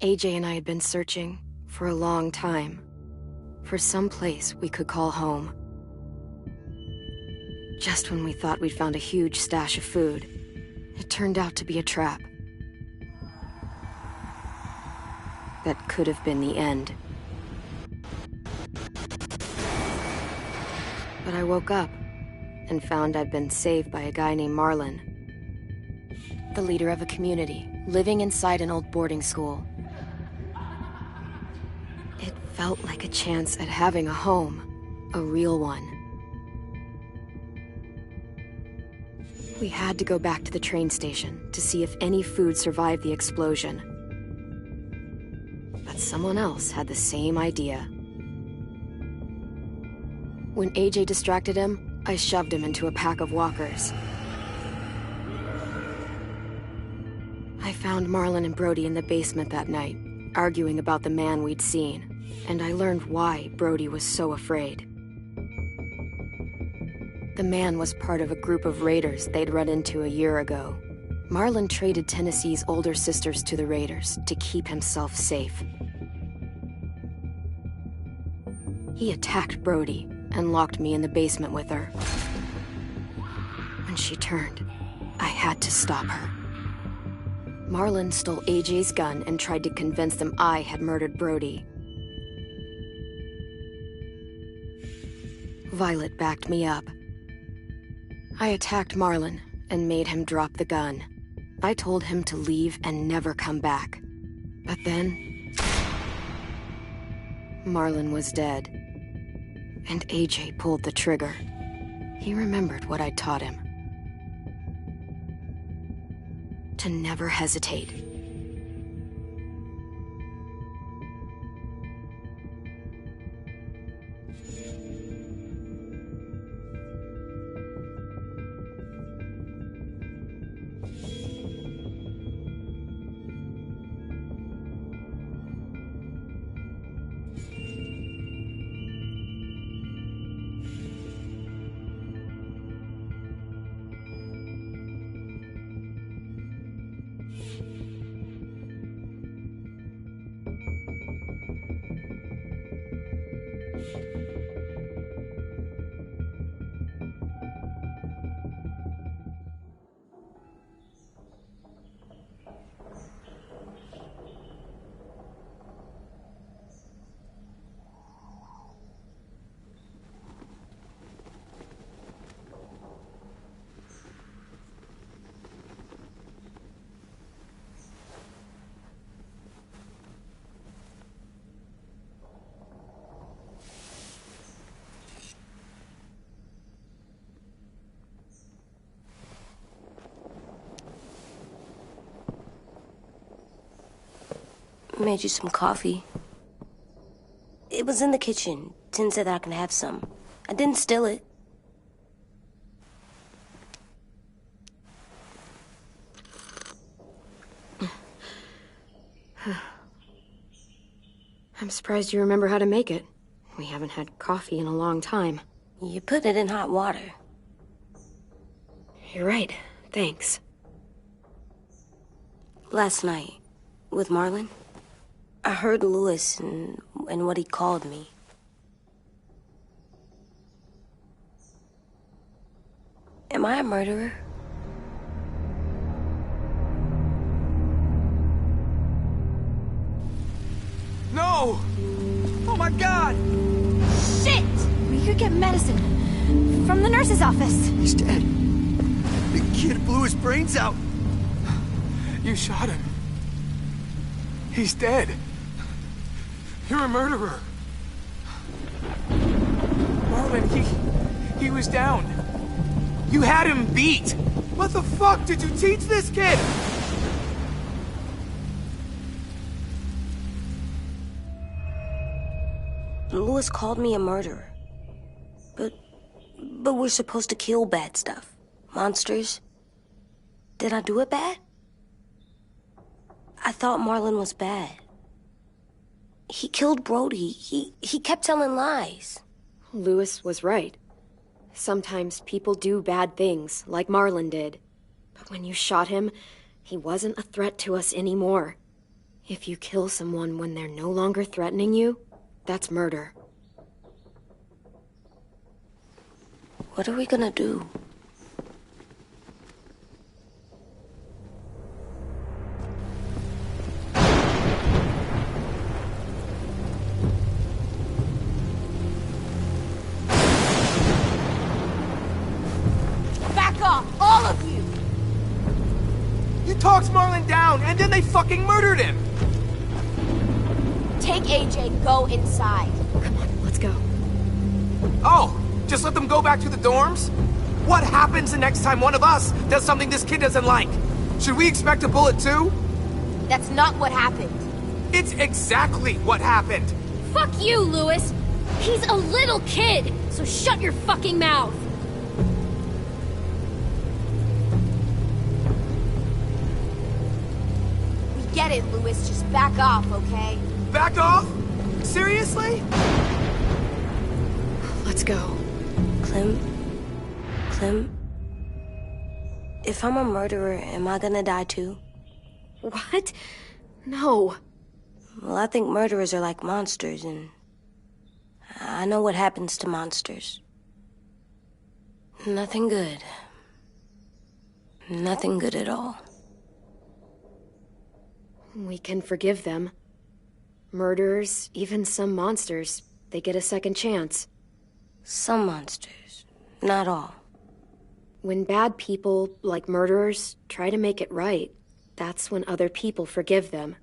AJ and I had been searching for a long time for some place we could call home. Just when we thought we'd found a huge stash of food, it turned out to be a trap. That could have been the end. But I woke up and found I'd been saved by a guy named Marlon, the leader of a community living inside an old boarding school. It felt like a chance at having a home, a real one. We had to go back to the train station to see if any food survived the explosion. But someone else had the same idea. When AJ distracted him, I shoved him into a pack of walkers. I found Marlon and Brody in the basement that night, arguing about the man we'd seen, and I learned why Brody was so afraid. The man was part of a group of raiders they'd run into a year ago. Marlon traded Tennessee's older sisters to the raiders to keep himself safe. He attacked Brody and locked me in the basement with her. When she turned, I had to stop her. Marlon stole AJ's gun and tried to convince them I had murdered Brody. Violet backed me up. I attacked Marlon and made him drop the gun. I told him to leave and never come back. But then, Marlon was dead, and AJ pulled the trigger. He remembered what I'd taught him. To never hesitate. Made you some coffee. It was in the kitchen. Tin said that I can have some. I didn't steal it. I'm surprised you remember how to make it. We haven't had coffee in a long time. You put it in hot water. You're right. Thanks. Last night, with Marlon, I heard Louis and what he called me. Am I a murderer? No! Oh my God! Shit! We could get medicine from the nurse's office. He's dead. The kid blew his brains out. You shot him. He's dead. You're a murderer. Marlon, he was down. You had him beat. What the fuck did you teach this kid? Louis called me a murderer. But we're supposed to kill bad stuff. Monsters. Did I do it bad? I thought Marlon was bad. He killed Brody. He kept telling lies. Louis was right. Sometimes people do bad things, like Marlon did. But when you shot him, he wasn't a threat to us anymore. If you kill someone when they're no longer threatening you, that's murder. What are we gonna do? Back off, all of you! You talked Marlon down, and then they fucking murdered him! Take AJ, go inside. Come on, let's go. Oh, just let them go back to the dorms? What happens the next time one of us does something this kid doesn't like? Should we expect a bullet too? That's not what happened. It's exactly what happened! Fuck you, Lewis! He's a little kid, so shut your fucking mouth! We get it, Lewis. Just back off, okay? Back off? Seriously? Let's go. Clem? If I'm a murderer, am I gonna die too? What? No. Well, I think murderers are like monsters, and I know what happens to monsters. Nothing good. Nothing good at all. We can forgive them. Murderers, even some monsters, they get a second chance. Some monsters, not all. When bad people, like murderers, try to make it right, that's when other people forgive them.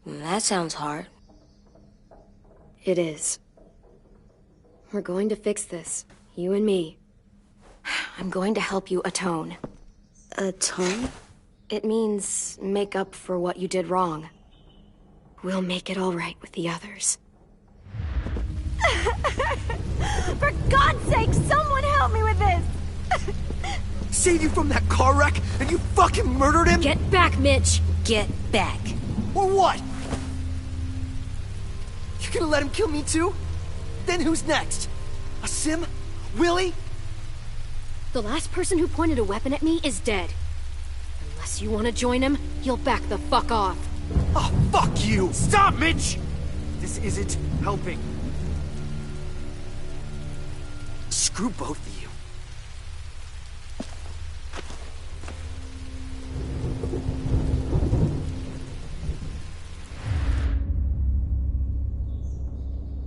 That sounds hard. It is. We're going to fix this, you and me. I'm going to help you atone. Atone? It means make up for what you did wrong. We'll make it all right with the others. For God's sake, someone help me with this! Saved you from that car wreck, and you fucking murdered him? Get back, Mitch! Get back. Or what? You gonna let him kill me too? Then who's next? A Sim? Willie? The last person who pointed a weapon at me is dead. Unless you want to join him, you'll back the fuck off. Oh, fuck you! Stop, Mitch! This isn't helping. Screw both of you.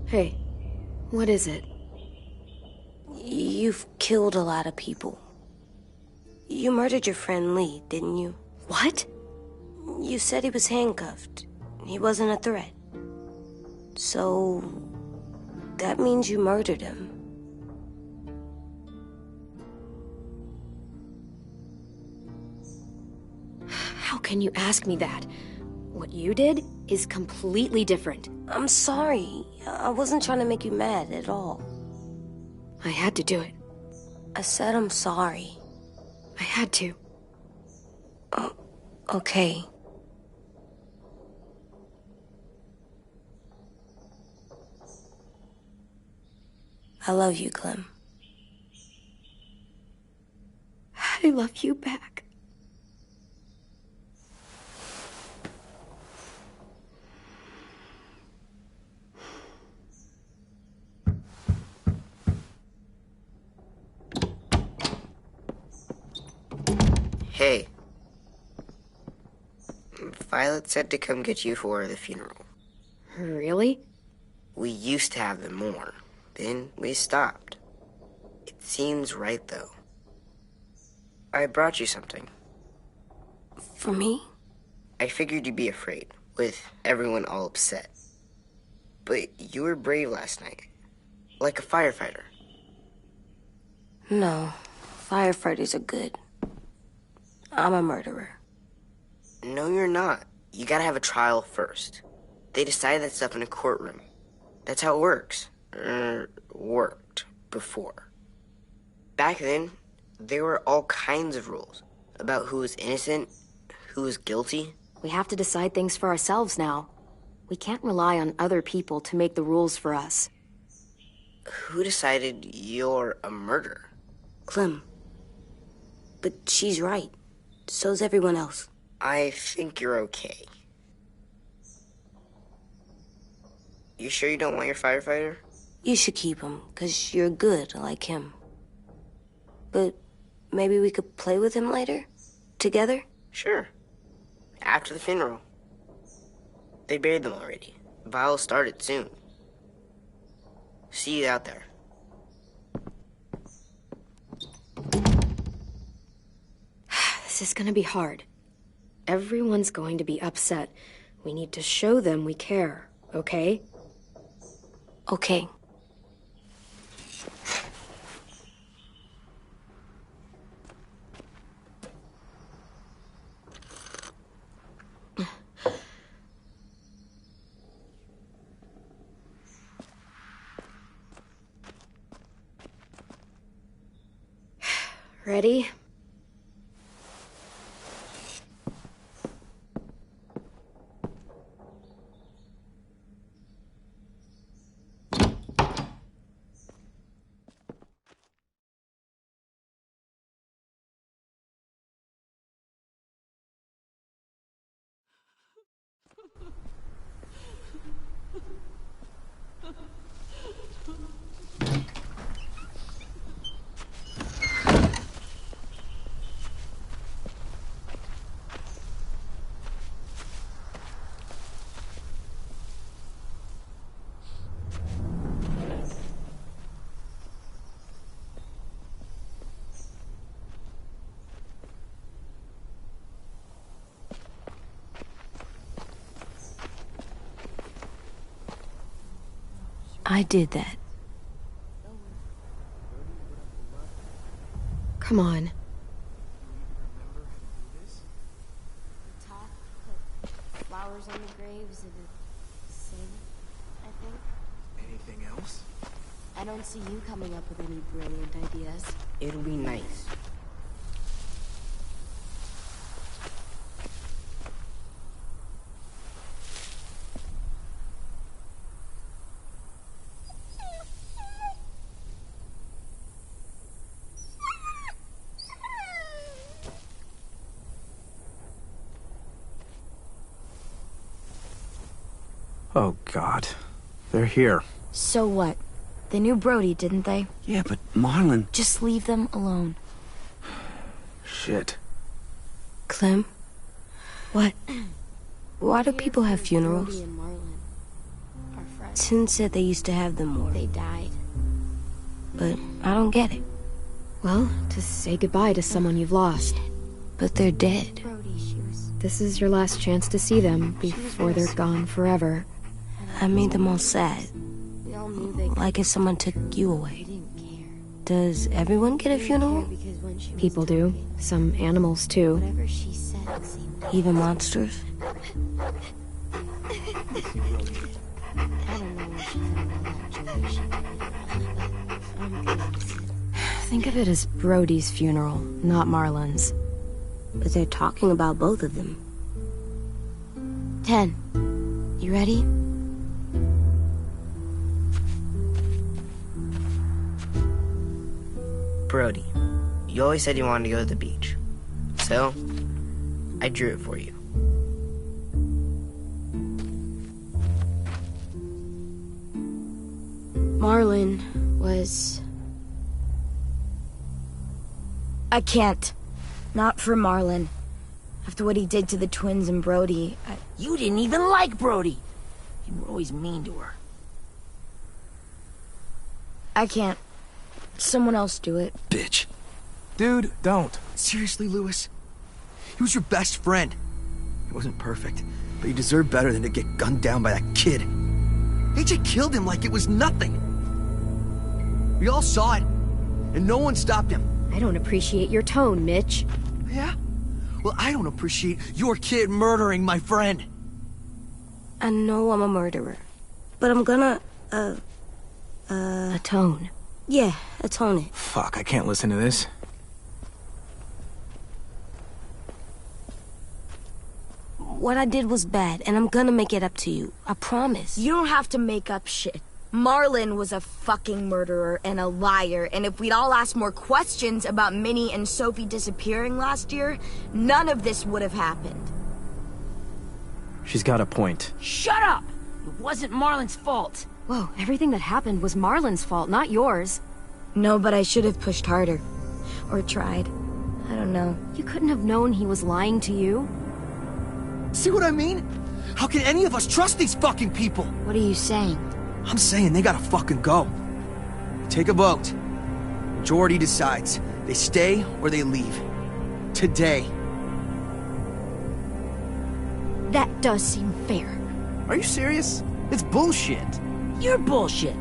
Hey, what is it? You've killed a lot of people. You murdered your friend Lee, didn't you? What? You said he was handcuffed. He wasn't a threat. So, that means you murdered him. How can you ask me that? What you did is completely different. I'm sorry. I wasn't trying to make you mad at all. I had to do it. I said I'm sorry. I had to. Okay. I love you, Clem. I love you back. Hey. Violet said to come get you for the funeral. Really? We used to have them more. Then we stopped. It seems right, though. I brought you something. For me? I figured you'd be afraid, with everyone all upset. But you were brave last night. Like a firefighter. No. Firefighters are good. I'm a murderer. No, you're not. You gotta have a trial first. They decide that stuff in a courtroom. That's how it works. Worked before. Back then, there were all kinds of rules about who was innocent, who was guilty. We have to decide things for ourselves now. We can't rely on other people to make the rules for us. Who decided you're a murderer? Clem. But she's right. So's everyone else. I think you're okay. You sure you don't want your firefighter? You should keep him, 'cause you're good like him. But maybe we could play with him later? Together? Sure. After the funeral. They buried them already. Vile'll start soon. See you out there. This is gonna be hard. Everyone's going to be upset. We need to show them we care, okay? Okay. Ready? I did that. Come on. Talk, put flowers on the graves of the sing, I think. Anything else? I don't see you coming up with any brilliant ideas. It'll be nice. Oh, God. They're here. So what? They knew Brody, didn't they? Yeah, but Marlon... Just leave them alone. Shit. Clem? What? Why do people have Brody funerals? and Marlon are friends. Tin said they used to have them more, They died. but I don't get it. Well, to say goodbye to someone you've lost. But they're dead. Brody, she was... This is your last chance to see them before they're gone forever. I made them all sad, We all knew they like if someone took you We away. didn't care. Does everyone get a We didn't care funeral? because when she was People do. talking, Some animals, too. whatever she said seemed... Even monsters? I don't know what she thought about that Joey she married, but I'm good with it. Think of it as Brody's funeral, not Marlon's. But they're talking about both of them. 10. You ready? Brody, you always said you wanted to go to the beach. So, I drew it for you. Marlon was... I can't. Not for Marlon. After what he did to the twins and Brody, You didn't even like Brody. You were always mean to her. I can't. Someone else do it. Bitch. Dude, don't. Seriously, Lewis? He was your best friend. He wasn't perfect, but he deserved better than to get gunned down by that kid. AJ killed him like it was nothing. We all saw it, and no one stopped him. I don't appreciate your tone, Mitch. Yeah? Well, I don't appreciate your kid murdering my friend. I know I'm a murderer, but I'm gonna, Atone. yeah, atone it. Fuck, I can't listen to this. What I did was bad, and I'm gonna make it up to you. I promise. You don't have to make up shit. Marlon was a fucking murderer and a liar, and if we'd all asked more questions about Minnie and Sophie disappearing last year, none of this would have happened. She's got a point. Shut up! It wasn't Marlon's fault. Whoa, everything that happened was Marlon's fault, not yours. No, but I should have pushed harder. Or tried. I don't know. You couldn't have known he was lying to you. See what I mean? How can any of us trust these fucking people? What are you saying? I'm saying they gotta fucking go. Take a vote. Majority decides. They stay or they leave. Today. That does seem fair. Are you serious? It's bullshit. You're bullshit.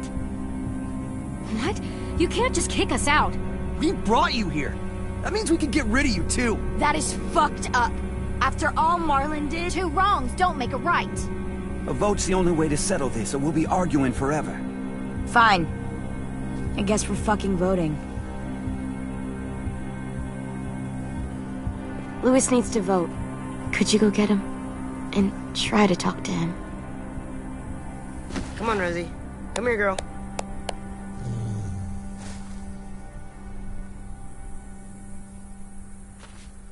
What? You can't just kick us out. We brought you here. That means we can get rid of you too. That is fucked up. After all Marlon did... Two wrongs don't make a right. A vote's the only way to settle this, or we'll be arguing forever. Fine. I guess we're fucking voting. Louis needs to vote. Could you go get him? And try to talk to him. Come on, Rosie. Come here, girl.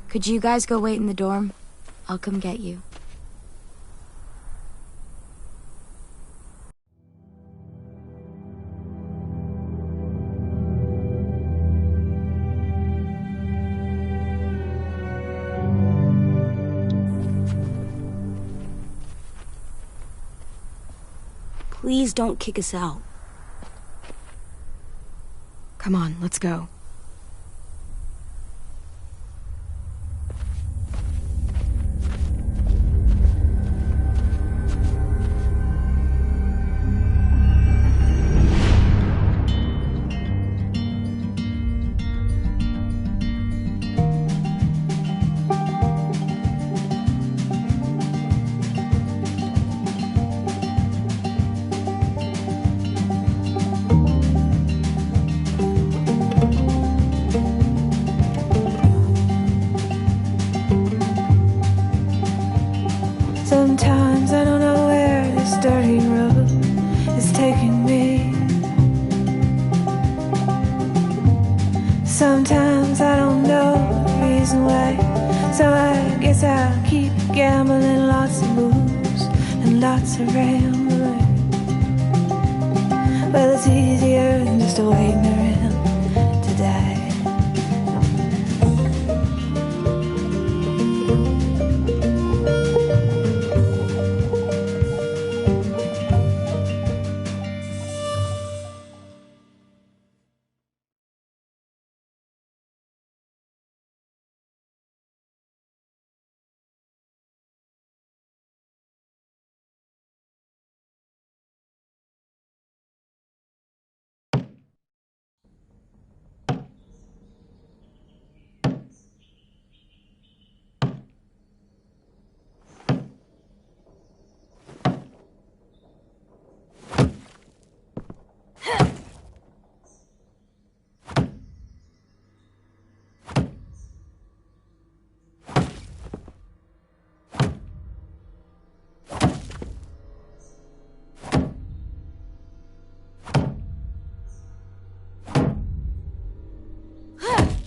Could you guys go wait in the dorm? I'll come get you. Please don't kick us out. Come on, let's go. Sometimes I don't know where this dirty road is taking me. Sometimes I don't know the reason why, so I guess I'll keep gambling, lots of moves and lots of rambling. Well, it's easier than just waiting around to die.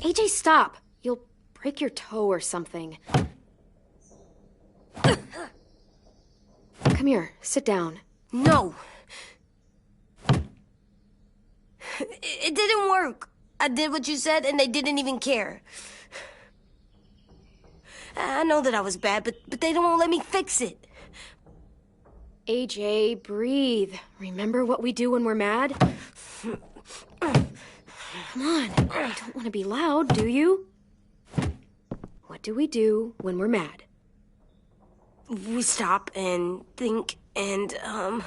AJ, stop! You'll break your toe or something. Come here, sit down. No. It didn't work. I did what you said and they didn't even care. I know that I was bad, but they don't let me fix it. AJ, breathe. Remember what we do when we're mad? Come on, you don't want to be loud, do you? What do we do when we're mad? We stop and think and, I'm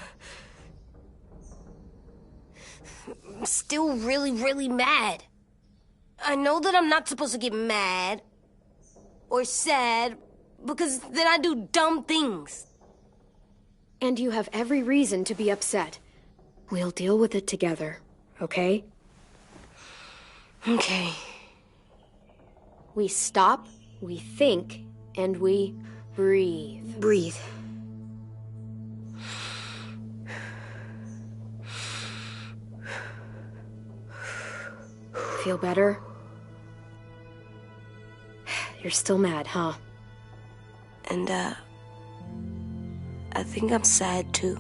still really, really mad. I know that I'm not supposed to get mad or sad because then I do dumb things. And you have every reason to be upset. We'll deal with it together, okay? Okay. We stop, we think, and we breathe. Breathe. Feel better? You're still mad, huh? And, I think I'm sad too.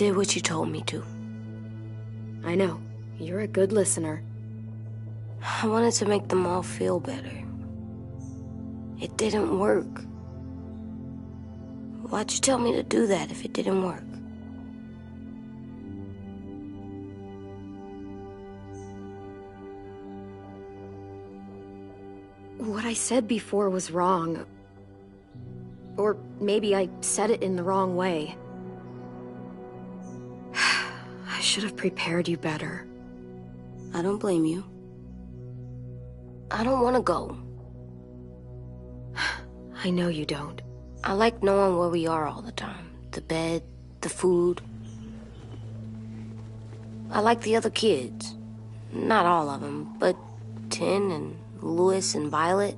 did what you told me to. I know. You're a good listener. I wanted to make them all feel better. It didn't work. Why'd you tell me to do that if it didn't work? What I said before was wrong. Or maybe I said it in the wrong way. I should have prepared you better. I don't blame you. I don't want to go. I know you don't. I like knowing where we are all the time. The bed, the food. I like the other kids. Not all of them, but Tin and Louis and Violet.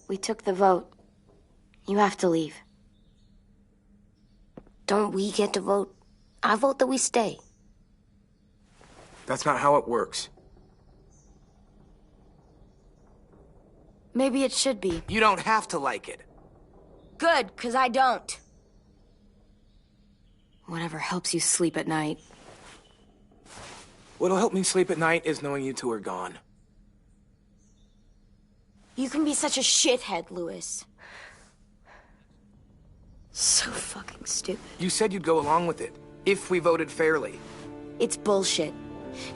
We took the vote. You have to leave. Don't we get to vote? I vote that we stay. That's not how it works. Maybe it should be. You don't have to like it. Good, 'cause I don't. Whatever helps you sleep at night. What'll help me sleep at night is knowing you two are gone. You can be such a shithead, Louis. So fucking stupid. You said you'd go along with it, if we voted fairly. It's bullshit.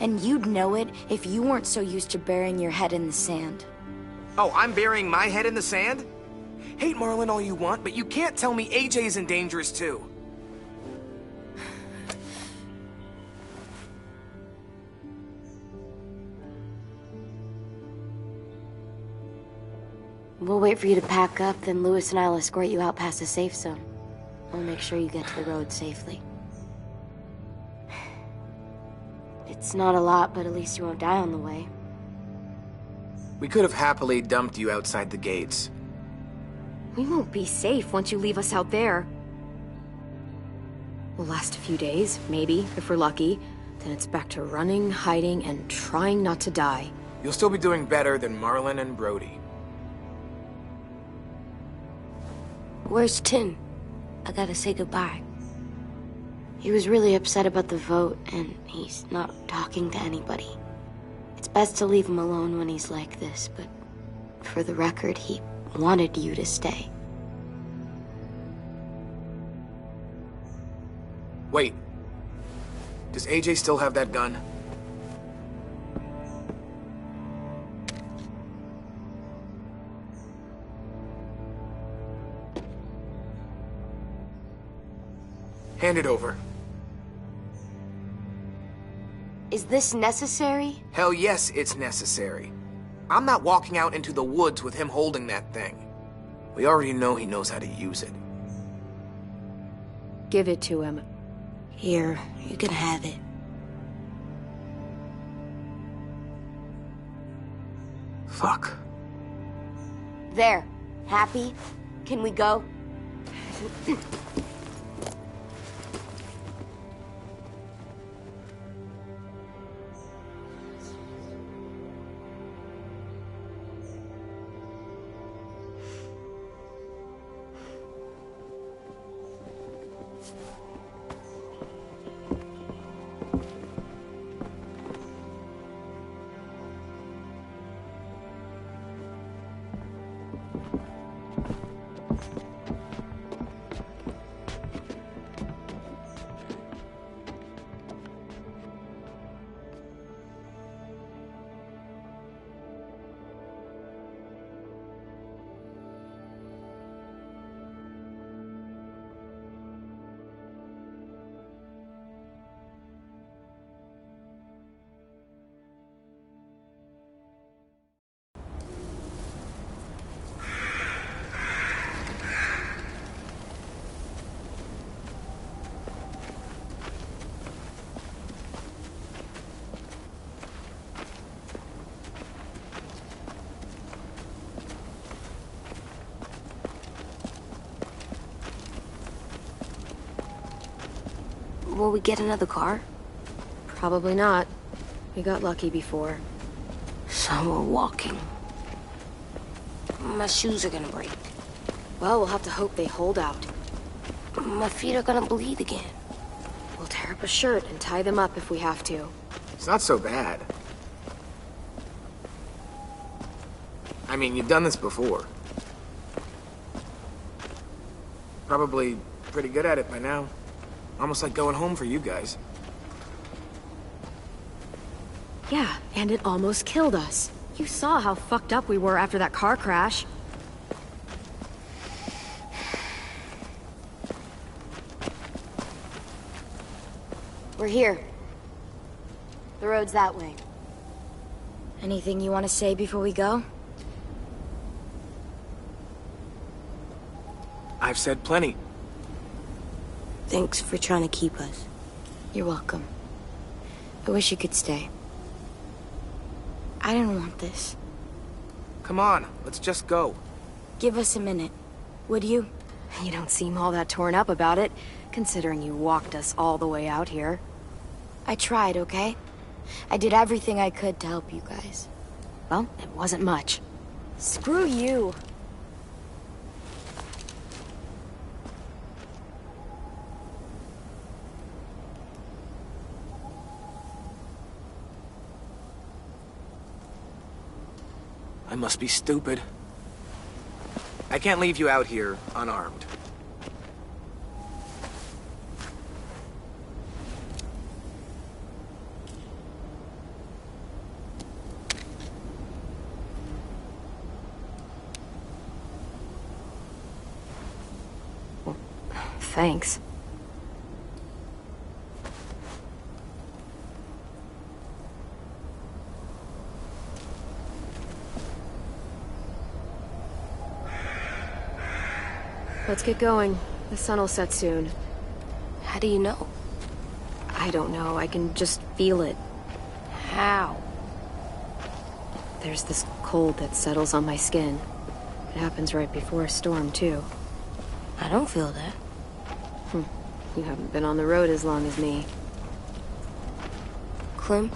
And you'd know it if you weren't so used to burying your head in the sand. Oh, I'm burying my head in the sand? Hate Marlon all you want, but you can't tell me AJ's in dangerous too. We'll wait for you to pack up, then Louis and I'll escort you out past the safe zone. We'll make sure you get to the road safely. It's not a lot, but at least you won't die on the way. We could have happily dumped you outside the gates. We won't be safe once you leave us out there. We'll last a few days, maybe, if we're lucky. Then it's back to running, hiding, and trying not to die. You'll still be doing better than Marlon and Brody. Where's Tin? I gotta say goodbye. He was really upset about the vote, and he's not talking to anybody. It's best to leave him alone when he's like this, but for the record, he wanted you to stay. Wait. Does AJ still have that gun? Hand it over. Is this necessary? Hell yes, it's necessary. I'm not walking out into the woods with him holding that thing. We already know he knows how to use it. Give it to him. Here, you can have it. Fuck. There. Happy? Can we go? Will we get another car? Probably not. We got lucky before. So we're walking. My shoes are gonna break. Well, we'll have to hope they hold out. My feet are gonna bleed again. We'll tear up a shirt and tie them up if we have to. It's not so bad. I mean, you've done this before. Probably pretty good at it by now. Almost like going home for you guys. Yeah, and it almost killed us. You saw how fucked up we were after that car crash. We're here. The road's that way. Anything you want to say before we go? I've said plenty. Thanks for trying to keep us. You're welcome. I wish you could stay. I didn't want this. Come on, let's just go. Give us a minute, would you? You don't seem all that torn up about it, considering you walked us all the way out here. I tried, okay? I did everything I could to help you guys. Well, it wasn't much. Screw you. I must be stupid. I can't leave you out here unarmed. Thanks. Let's get going. The sun will set soon. How do you know? I don't know. I can just feel it. How? There's this cold that settles on my skin. It happens right before a storm, too. I don't feel that. You haven't been on the road as long as me. Clem?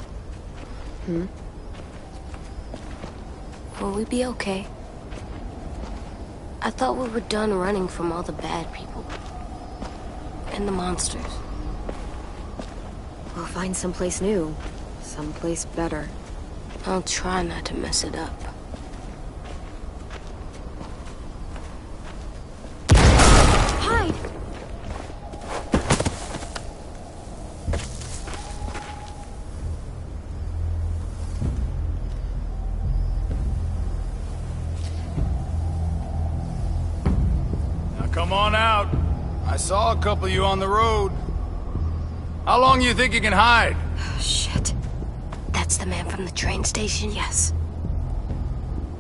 Will we be okay? I thought we were done running from all the bad people. And the monsters. We'll find someplace new. Someplace better. I'll try not to mess it up. Hide! Come on out. I saw a couple of you on the road. How long do you think you can hide? Shit. That's the man from the train station? Yes.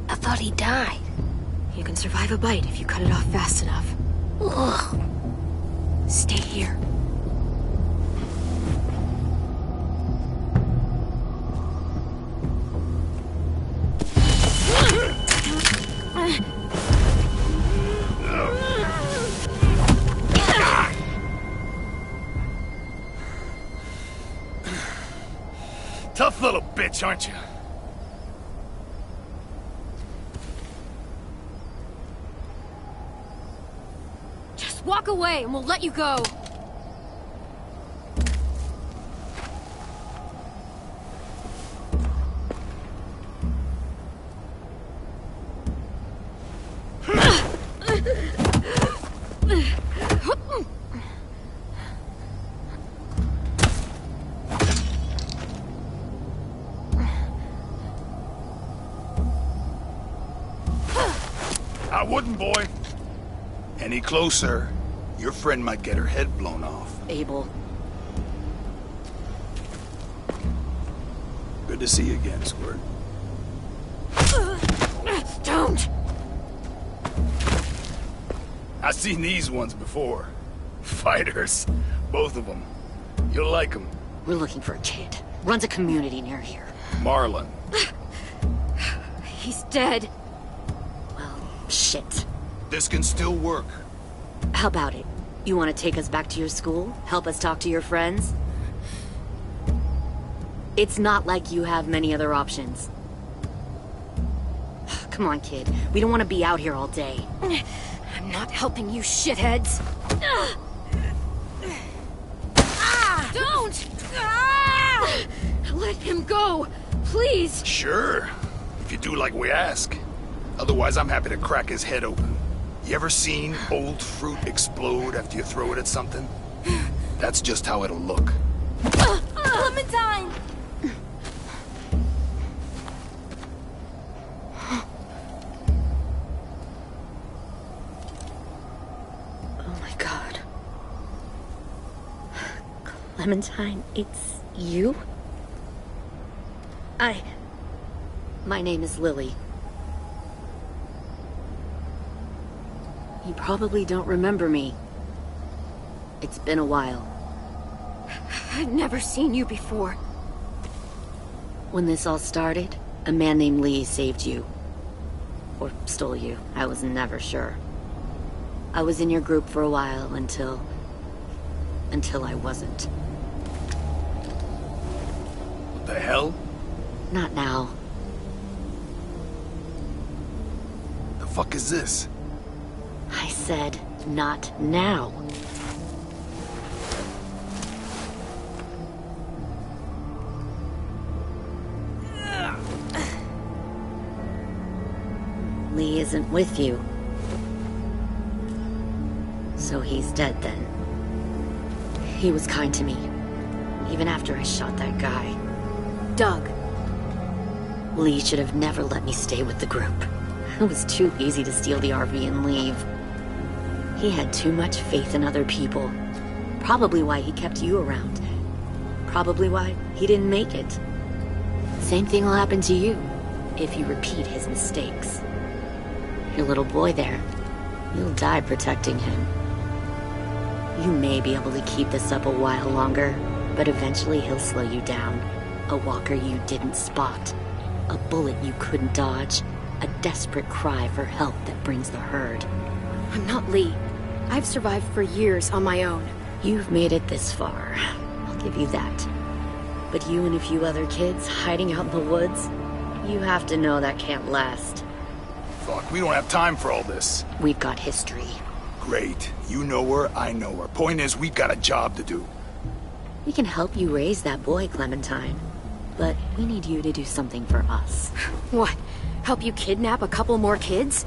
I thought he died. You can survive a bite if you cut it off fast enough. Ugh. Stay here. Tough little bitch, aren't you? Just walk away and we'll let you go. I wouldn't, boy. Any closer, your friend might get her head blown off. Abel. Good to see you again, Squirt. Don't! I've seen these ones before. Fighters. Both of them. You'll like them. We're looking for a kid. Runs a community near here. Marlon. He's dead. Well, shit. This can still work. How about it? You want to take us back to your school? Help us talk to your friends? It's not like you have many other options. Come on, kid. We don't want to be out here all day. I'm not helping you shitheads. Don't! Let him go, please. Sure, if you do like we ask. Otherwise, I'm happy to crack his head open. You ever seen old fruit explode after you throw it at something? That's just how it'll look. Clementine! Oh my god. Clementine, it's you? My name is Lily. You probably don't remember me. It's been a while. I've never seen you before. When this all started, a man named Lee saved you. Or stole you. I was never sure. I was in your group for a while until I wasn't. What the hell? Not now. The fuck is this? I said, not now. Lee isn't with you. So he's dead then. He was kind to me, even after I shot that guy. Doug. Lee should have never let me stay with the group. It was too easy to steal the RV and leave. He had too much faith in other people. Probably why he kept you around. Probably why he didn't make it. Same thing will happen to you if you repeat his mistakes. Your little boy there, you'll die protecting him. You may be able to keep this up a while longer, but eventually he'll slow you down. A walker you didn't spot. A bullet you couldn't dodge. A desperate cry for help that brings the herd. I'm not Lee. I've survived for years on my own. You've made it this far. I'll give you that. But you and a few other kids hiding out in the woods, you have to know that can't last. Fuck, we don't have time for all this. We've got history. Great. You know her, I know her. Point is, we've got a job to do. We can help you raise that boy, Clementine. But we need you to do something for us. What? Help you kidnap a couple more kids?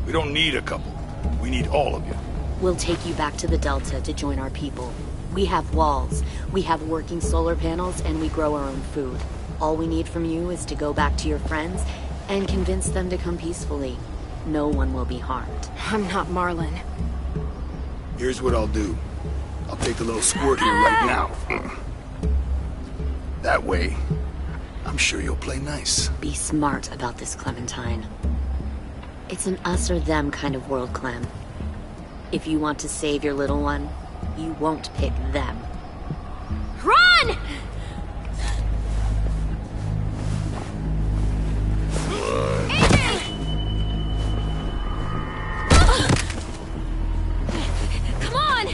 We don't need a couple. We need all of you. We'll take you back to the Delta to join our people. We have walls, we have working solar panels, and we grow our own food. All we need from you is to go back to your friends and convince them to come peacefully. No one will be harmed. I'm not Marlon. Here's what I'll do. I'll take a little squirt here right now. That way, I'm sure you'll play nice. Be smart about this, Clementine. It's an us or them kind of world, Clem. If you want to save your little one, you won't pick them. Run! Come on!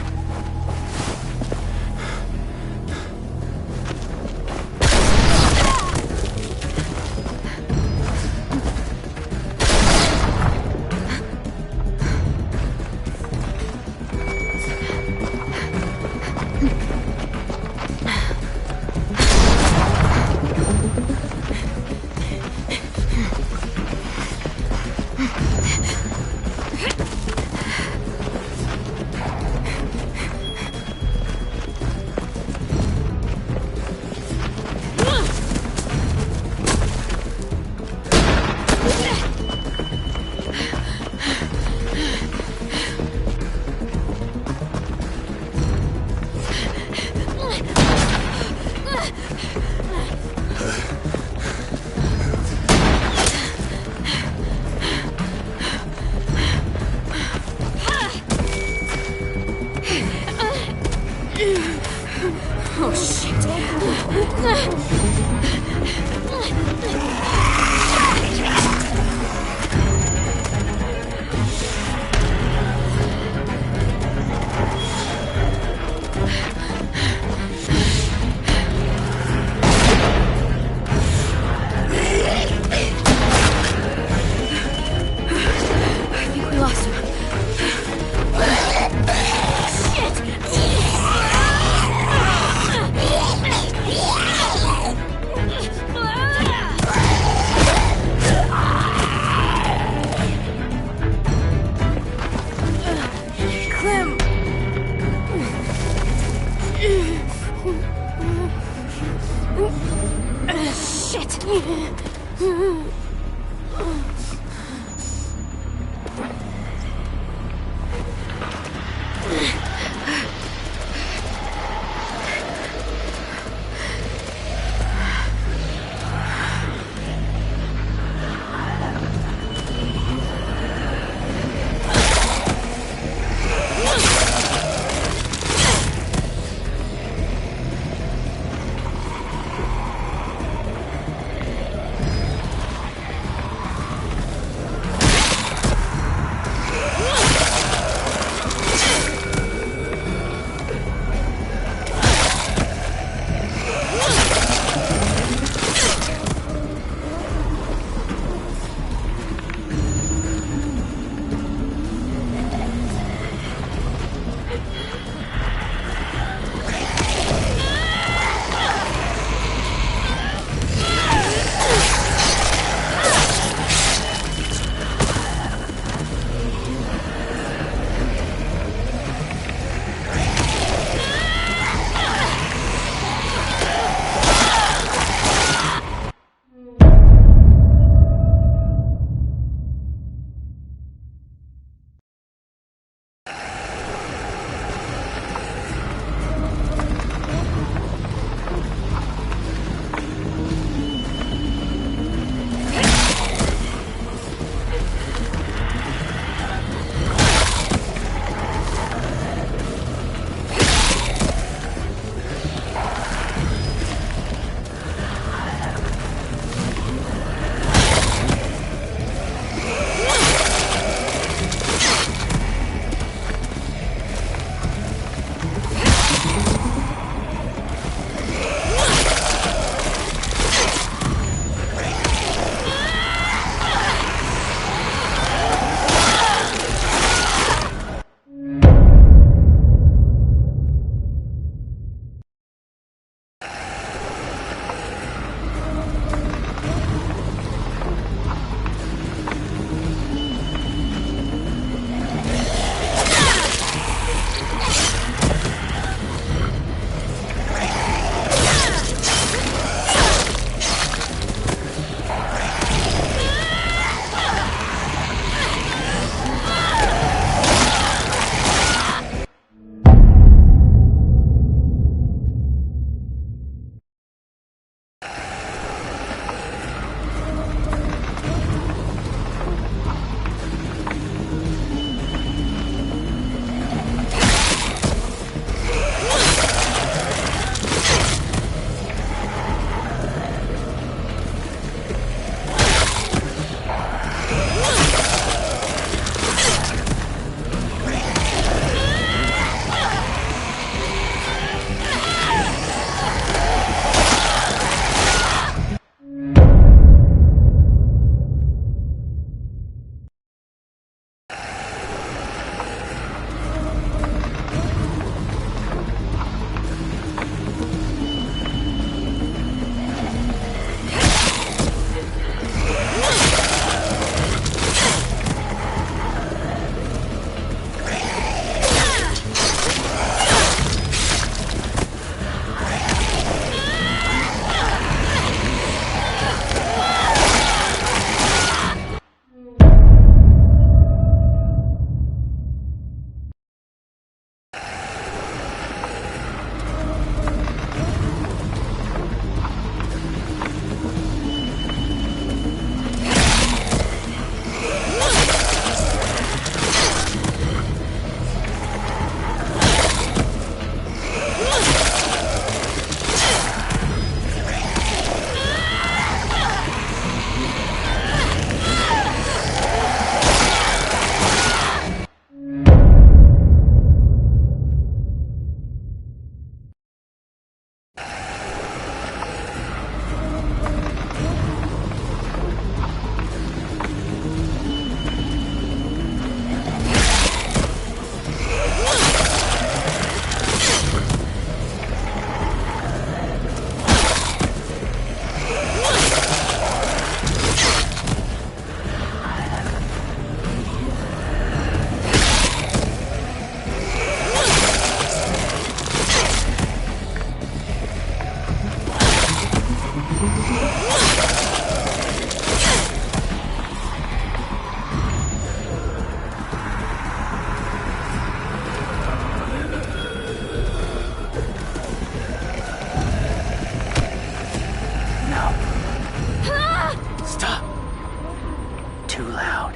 too loud.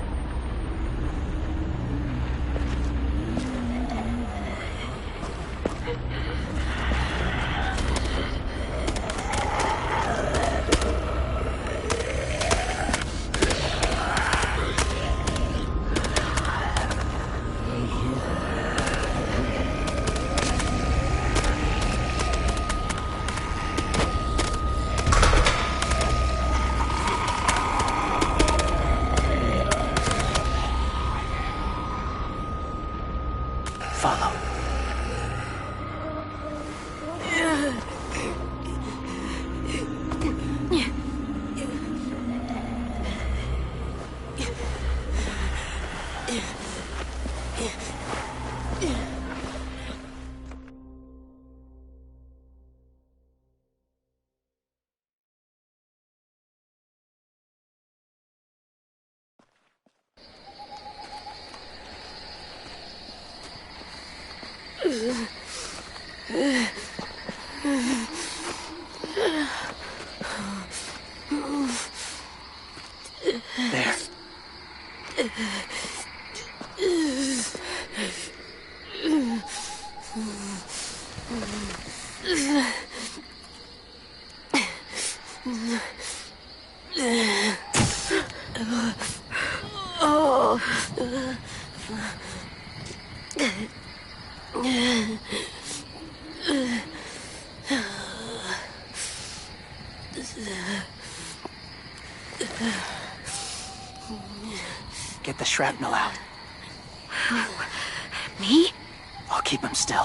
Follow. There. Get the shrapnel out. Me? I'll keep him still.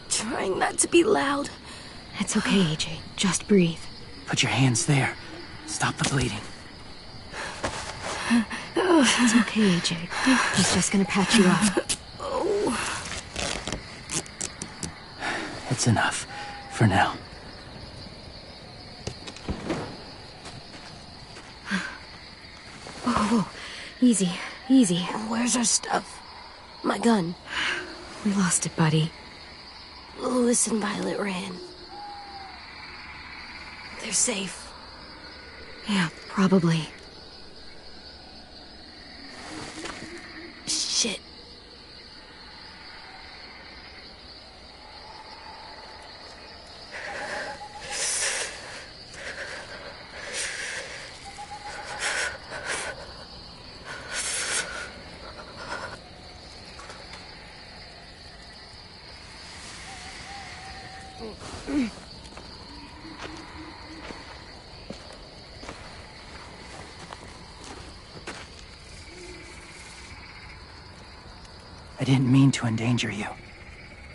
Trying not to be loud. It's okay, AJ. Just breathe. Put your hands there. Stop the bleeding. It's okay, AJ. He's just gonna patch you up. It's enough. For now. Whoa. Easy. Easy. Where's our stuff? My gun. We lost it, buddy. Louis and Violet ran. They're safe. Yeah, probably. Shit. I didn't mean to endanger you.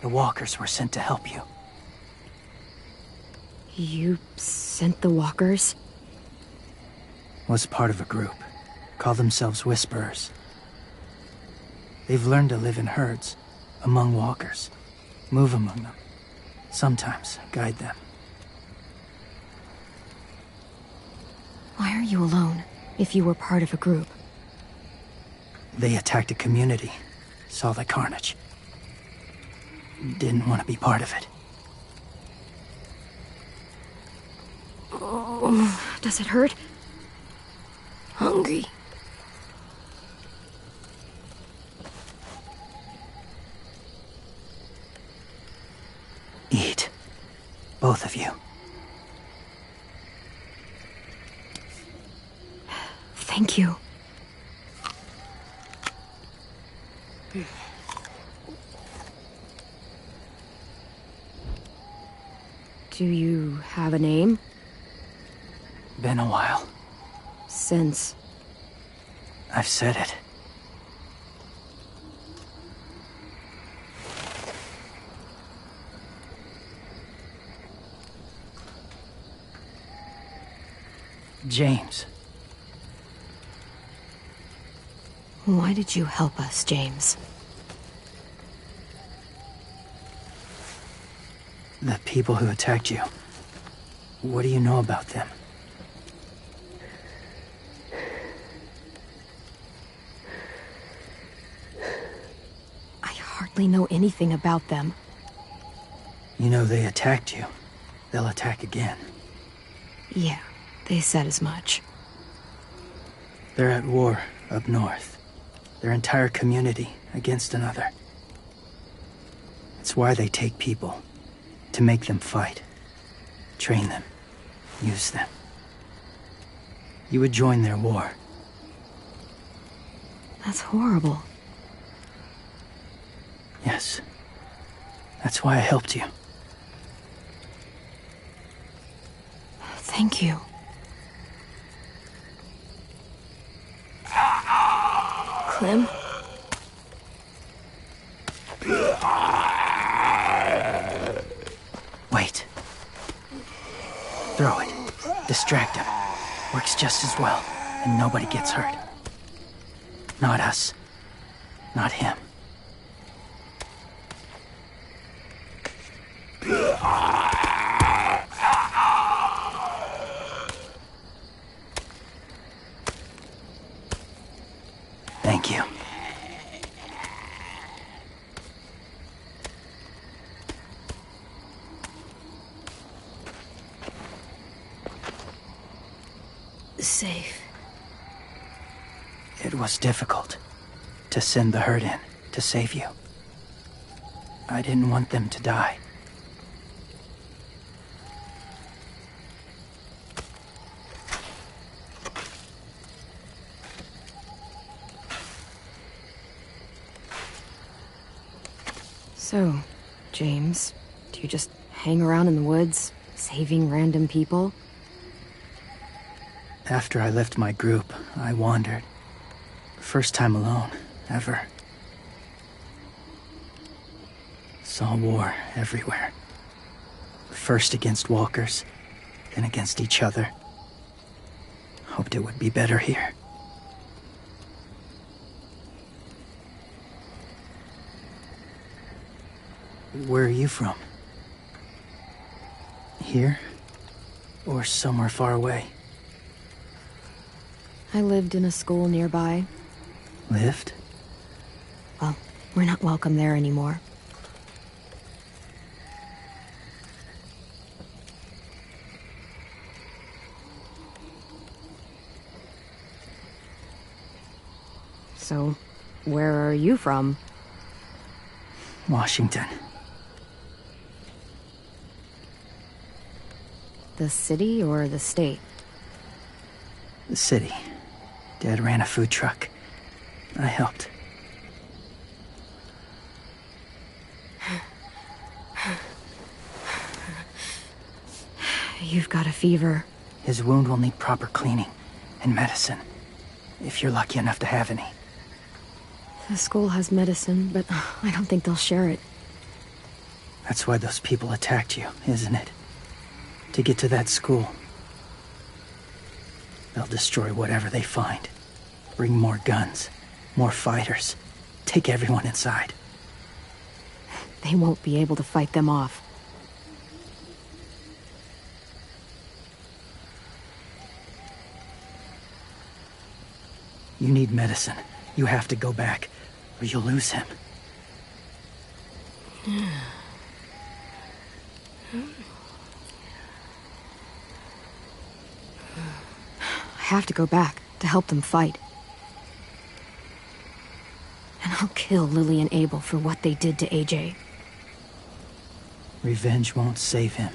The walkers were sent to help you. You sent the walkers? Was part of a group. Call themselves Whisperers. They've learned to live in herds, among walkers. Move among them. Sometimes guide them. Why are you alone, if you were part of a group? They attacked a community. Saw the carnage. Didn't want to be part of it. Does it hurt? Hungry. Eat. Both of you. Thank you. Do you have a name? Been a while. Since... I've said it. James. Why did you help us, James? The people who attacked you. What do you know about them? I hardly know anything about them. You know they attacked you. They'll attack again. Yeah, they said as much. They're at war up north. Their entire community against another. It's why they take people. To make them fight. Train them. Use them. You would join their war. That's horrible. Yes. That's why I helped you. Thank you. Clem? Wait. Throw it. Distract him. Works just as well, and nobody gets hurt. Not us. Not him. Thank you. Safe. It was difficult to send the herd in to save you. I didn't want them to die. So, James, do you just hang around in the woods, saving random people? After I left my group, I wandered. First time alone, ever. Saw war everywhere. First against walkers, then against each other. Hoped it would be better here. Where are you from? Here? Or somewhere far away? I lived in a school nearby. Lived? Well, we're not welcome there anymore. So, where are you from? Washington. The city or the state? The city. Dad ran a food truck. I helped. You've got a fever. His wound will need proper cleaning and medicine. If you're lucky enough to have any. The school has medicine, but I don't think they'll share it. That's why those people attacked you, isn't it? To get to that school. They'll destroy whatever they find. Bring more guns, more fighters. Take everyone inside. They won't be able to fight them off. You need medicine. You have to go back, or you'll lose him. I have to go back to help them fight. And I'll kill Lily and Abel for what they did to AJ. Revenge won't save him.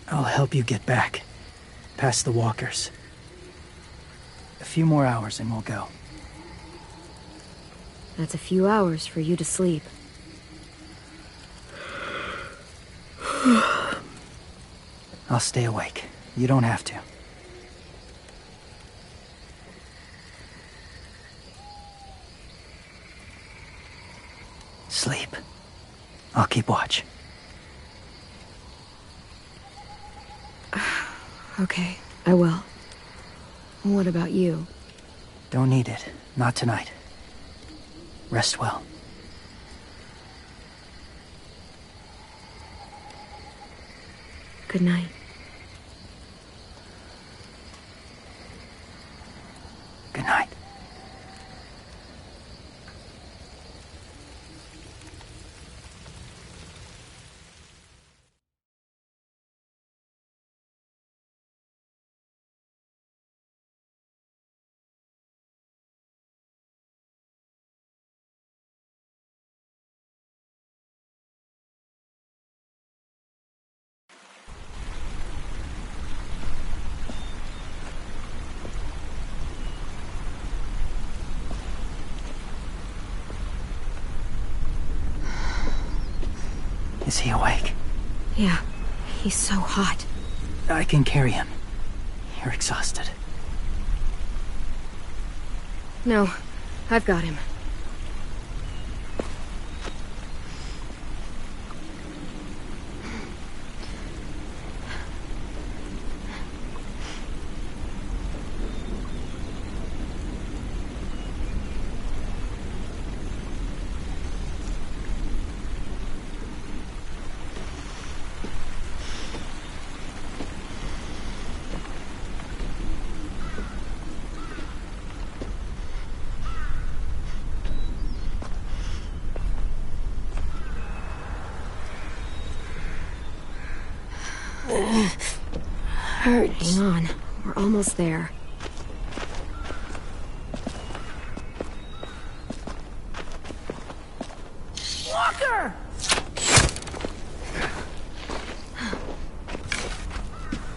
I'll help you get back, past the walkers. A few more hours and we'll go. That's a few hours for you to sleep. I'll stay awake. You don't have to. Sleep. I'll keep watch. Okay, I will. What about you? Don't need it. Not tonight. Rest well. Good night. Good night. Is he awake? Yeah, he's so hot. I can carry him. You're exhausted. No, I've got him. Hurts. Hang on, we're almost there. Walker!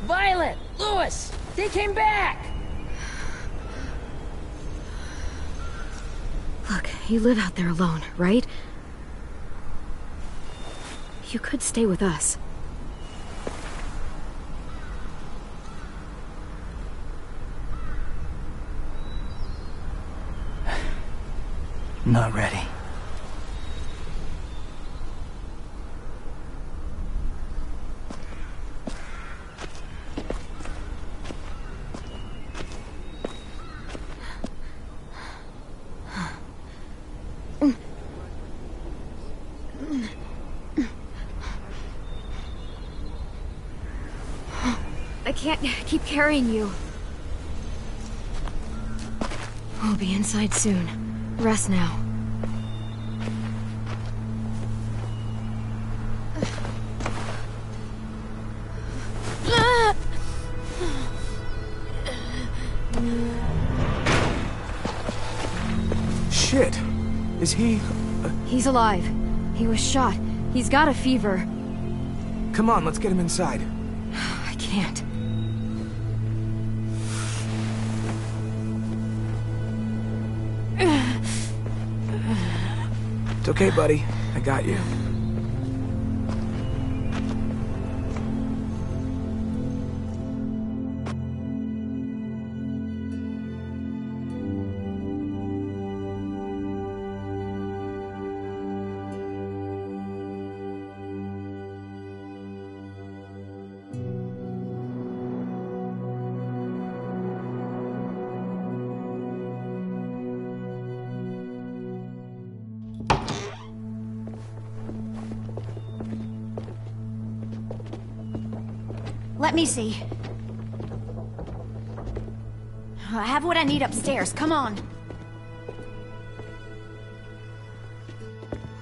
Violet! Lewis! They came back! Look, you live out there alone, right? You could stay with us. Not ready. I can't keep carrying you. We'll be inside soon. Rest now. Shit. Is he... He's alive. He was shot. He's got a fever. Come on, let's get him inside. I can't. It's okay, buddy. I got you. Let me see. I have what I need upstairs. Come on.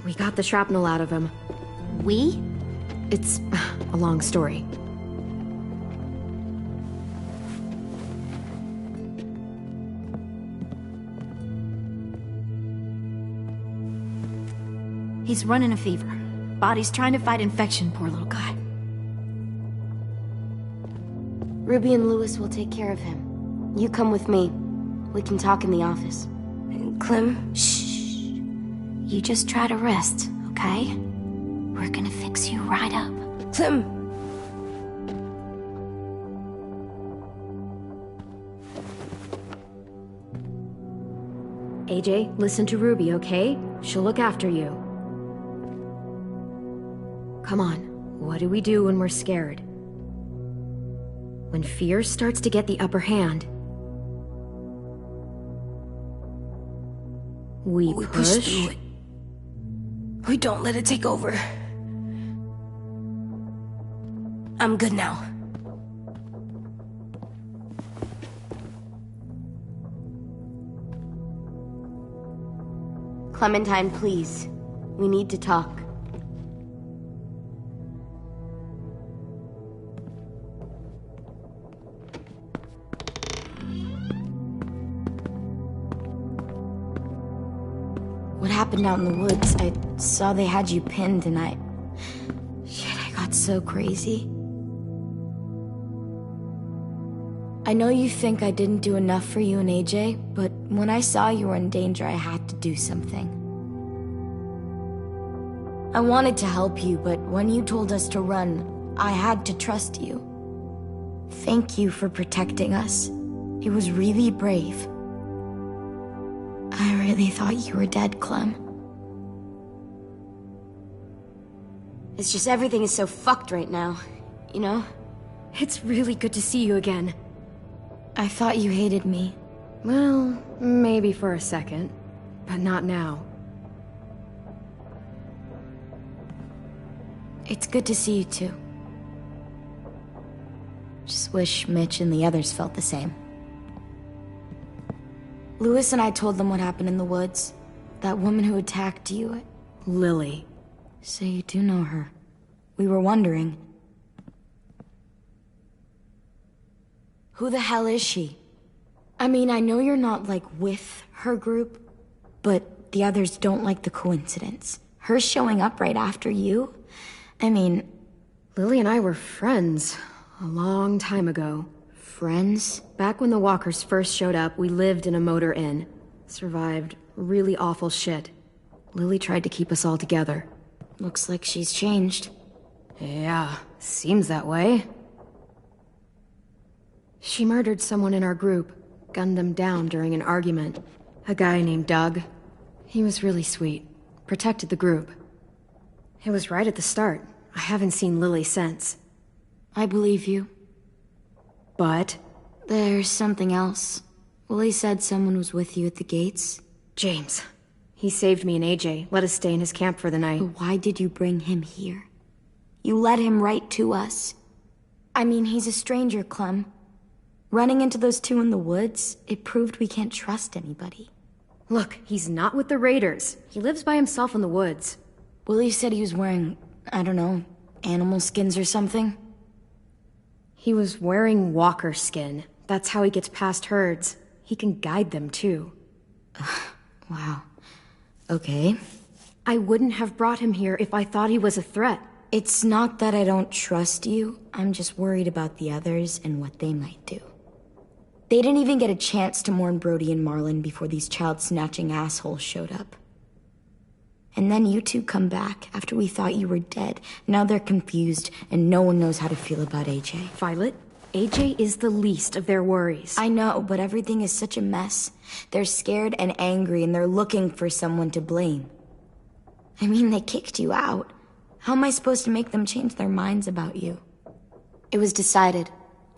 We got the shrapnel out of him. We? It's a long story. He's running a fever. Body's trying to fight infection, poor little guy. Ruby and Lewis will take care of him. You come with me. We can talk in the office. Clem, shh. You just try to rest, okay? We're gonna fix you right up. Clem! AJ, listen to Ruby, okay? She'll look after you. Come on, what do we do when we're scared? When fear starts to get the upper hand, we push through it. We don't let it take over. I'm good now. Clementine, please. We need to talk. What happened out in the woods? I saw they had you pinned and I got so crazy. I know you think I didn't do enough for you and AJ, but when I saw you were in danger, I had to do something. I wanted to help you, but when you told us to run, I had to trust you. Thank you for protecting us. It was really brave. I really thought you were dead, Clem. It's just everything is so fucked right now, you know? It's really good to see you again. I thought you hated me. Well, maybe for a second, but not now. It's good to see you too. Just wish Mitch and the others felt the same. Lewis and I told them what happened in the woods. That woman who attacked you. Lily. So you do know her. We were wondering. Who the hell is she? I mean, I know you're not, like, with her group, but the others don't like the coincidence. Her showing up right after you? I mean... Lily and I were friends a long time ago. Friends? Back when the walkers first showed up, we lived in a motor inn. Survived really awful shit. Lily tried to keep us all together. Looks like she's changed. Yeah, seems that way. She murdered someone in our group, gunned them down during an argument. A guy named Doug. He was really sweet. Protected the group. It was right at the start. I haven't seen Lily since. I believe you. But? There's something else. Willie said someone was with you at the gates. James. He saved me and AJ, let us stay in his camp for the night. But why did you bring him here? You led him right to us. I mean, he's a stranger, Clem. Running into those two in the woods, it proved we can't trust anybody. Look, he's not with the Raiders. He lives by himself in the woods. Willie said he was wearing, I don't know, animal skins or something. He was wearing walker skin. That's how he gets past herds. He can guide them, too. Wow. Okay. I wouldn't have brought him here if I thought he was a threat. It's not that I don't trust you. I'm just worried about the others and what they might do. They didn't even get a chance to mourn Brody and Marlon before these child-snatching assholes showed up. And then you two come back after we thought you were dead. Now they're confused, and no one knows how to feel about AJ. Violet, AJ is the least of their worries. I know, but everything is such a mess. They're scared and angry, and they're looking for someone to blame. I mean, they kicked you out. How am I supposed to make them change their minds about you? It was decided.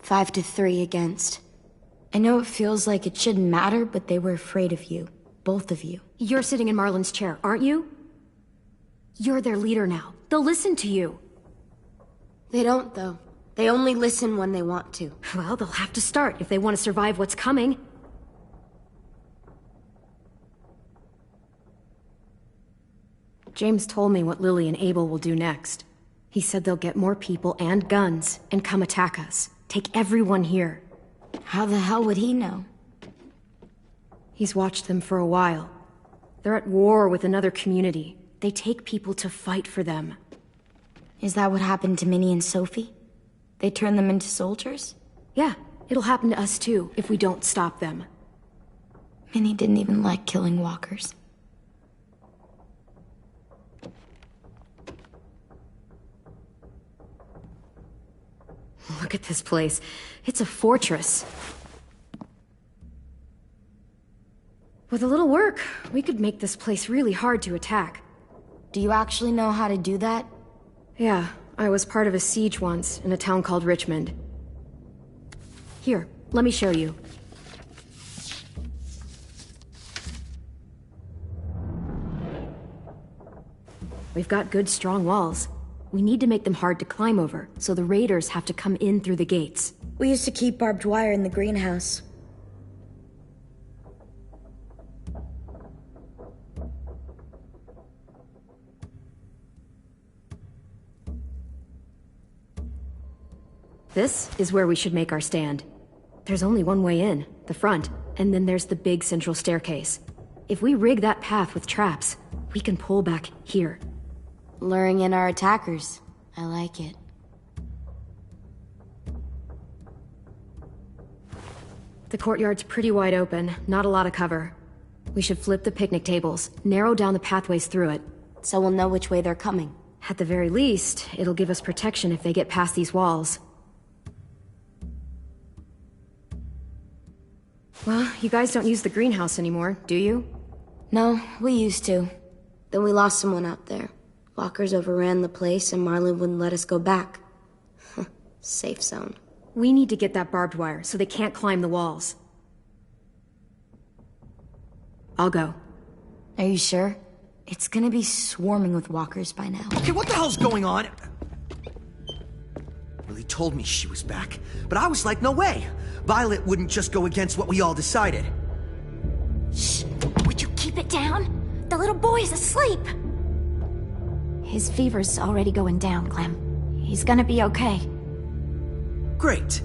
5-3 against. I know it feels like it shouldn't matter, but they were afraid of you. Both of you. You're sitting in Marlon's chair, aren't you? You're their leader now. They'll listen to you. They don't, though. They only listen when they want to. Well, they'll have to start if they want to survive what's coming. James told me what Lily and Abel will do next. He said they'll get more people and guns and come attack us. Take everyone here. How the hell would he know? He's watched them for a while. They're at war with another community. They take people to fight for them. Is that what happened to Minnie and Sophie? They turn them into soldiers? Yeah, it'll happen to us too, if we don't stop them. Minnie didn't even like killing walkers. Look at this place. It's a fortress. With a little work, we could make this place really hard to attack. Do you actually know how to do that? Yeah, I was part of a siege once in a town called Richmond. Here, let me show you. We've got good, strong walls. We need to make them hard to climb over, so the raiders have to come in through the gates. We used to keep barbed wire in the greenhouse. This is where we should make our stand. There's only one way in, the front, and then there's the big central staircase. If we rig that path with traps, we can pull back here. Luring in our attackers. I like it. The courtyard's pretty wide open, not a lot of cover. We should flip the picnic tables, narrow down the pathways through it. So we'll know which way they're coming. At the very least, it'll give us protection if they get past these walls. Well, you guys don't use the greenhouse anymore, do you? No, we used to. Then we lost someone out there. Walkers overran the place and Marlon wouldn't let us go back. Safe zone. We need to get that barbed wire so they can't climb the walls. I'll go. Are you sure? It's gonna be swarming with walkers by now. Okay, what the hell's going on? Lily told me she was back, but I was like, no way. Violet wouldn't just go against what we all decided. Shh! Would you keep it down? The little boy's asleep! His fever's already going down, Clem. He's gonna be okay. Great.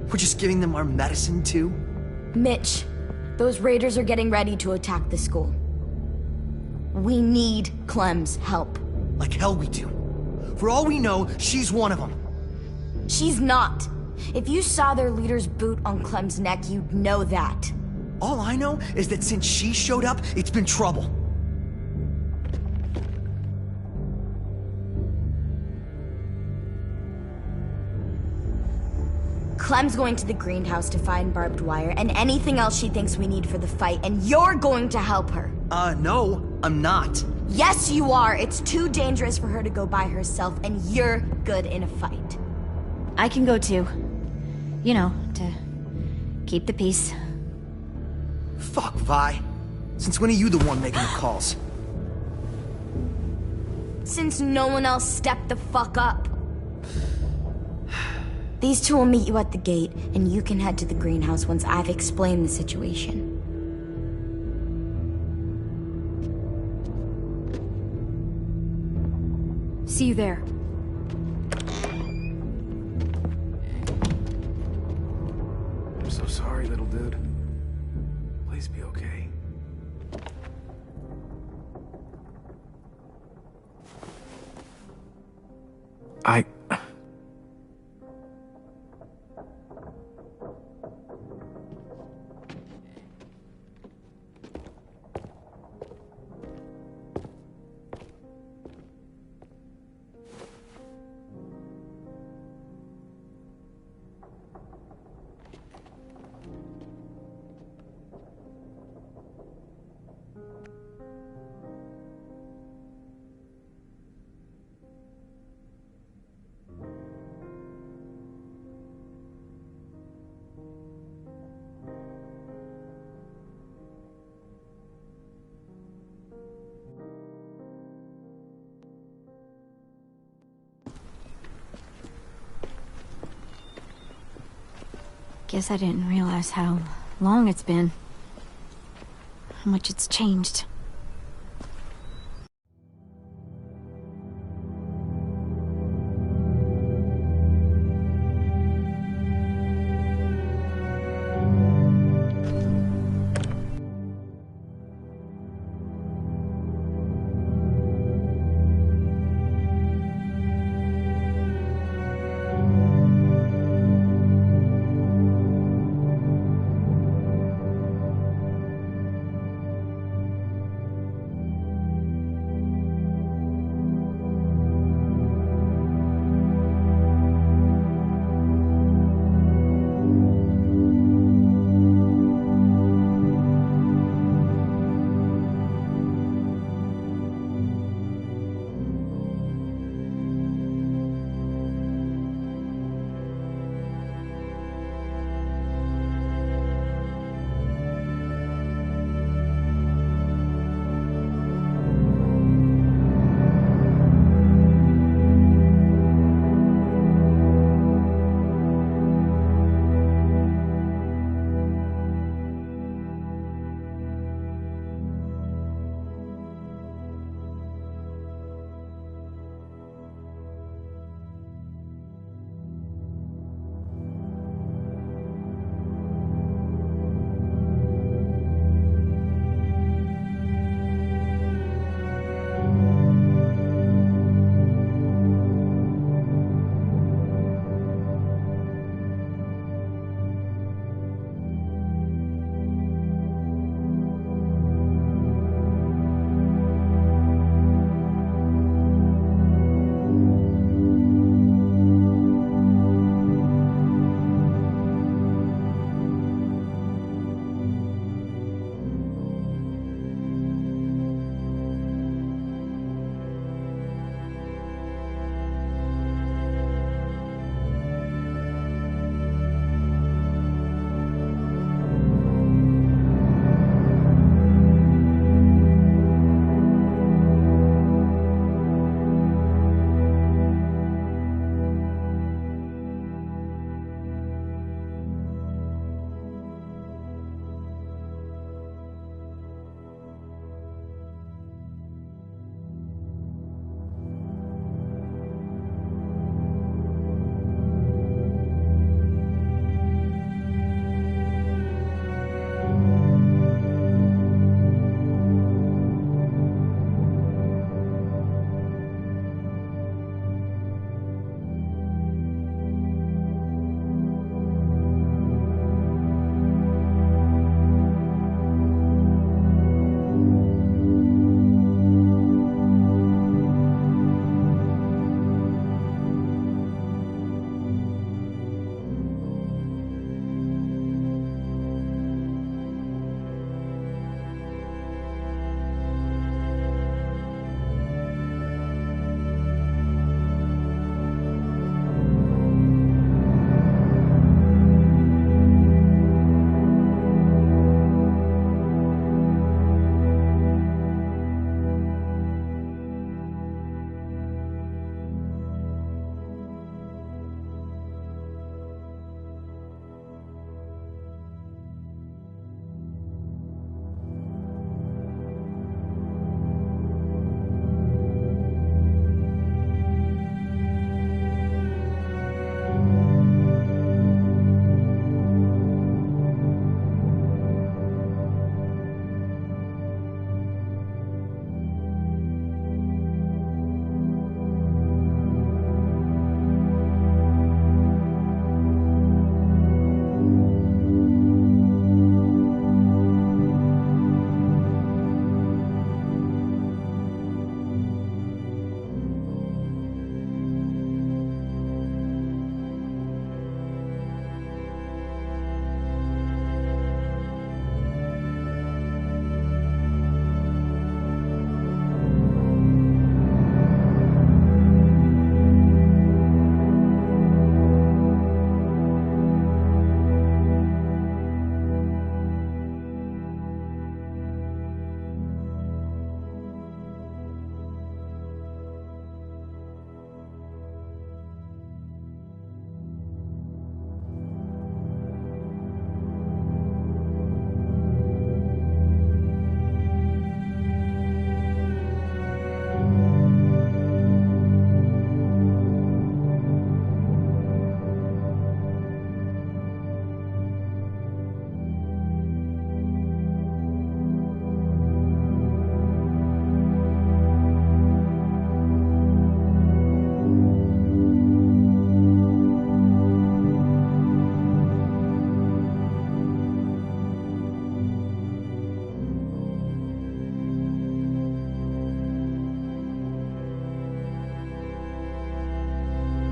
We're just giving them our medicine, too? Mitch, those raiders are getting ready to attack the school. We need Clem's help. Like hell we do. For all we know, she's one of them. She's not. If you saw their leader's boot on Clem's neck, you'd know that. All I know is that since she showed up, it's been trouble. Clem's going to the greenhouse to find barbed wire and anything else she thinks we need for the fight, and you're going to help her. No, I'm not. Yes, you are. It's too dangerous for her to go by herself, and you're good in a fight. I can go too. You know, to keep the peace. Fuck, Vi. Since when are you the one making the calls? Since no one else stepped the fuck up. These two will meet you at the gate, and you can head to the greenhouse once I've explained the situation. See you there. I'm so sorry, little dude. Please be okay. Guess I didn't realize how long it's been. How much it's changed.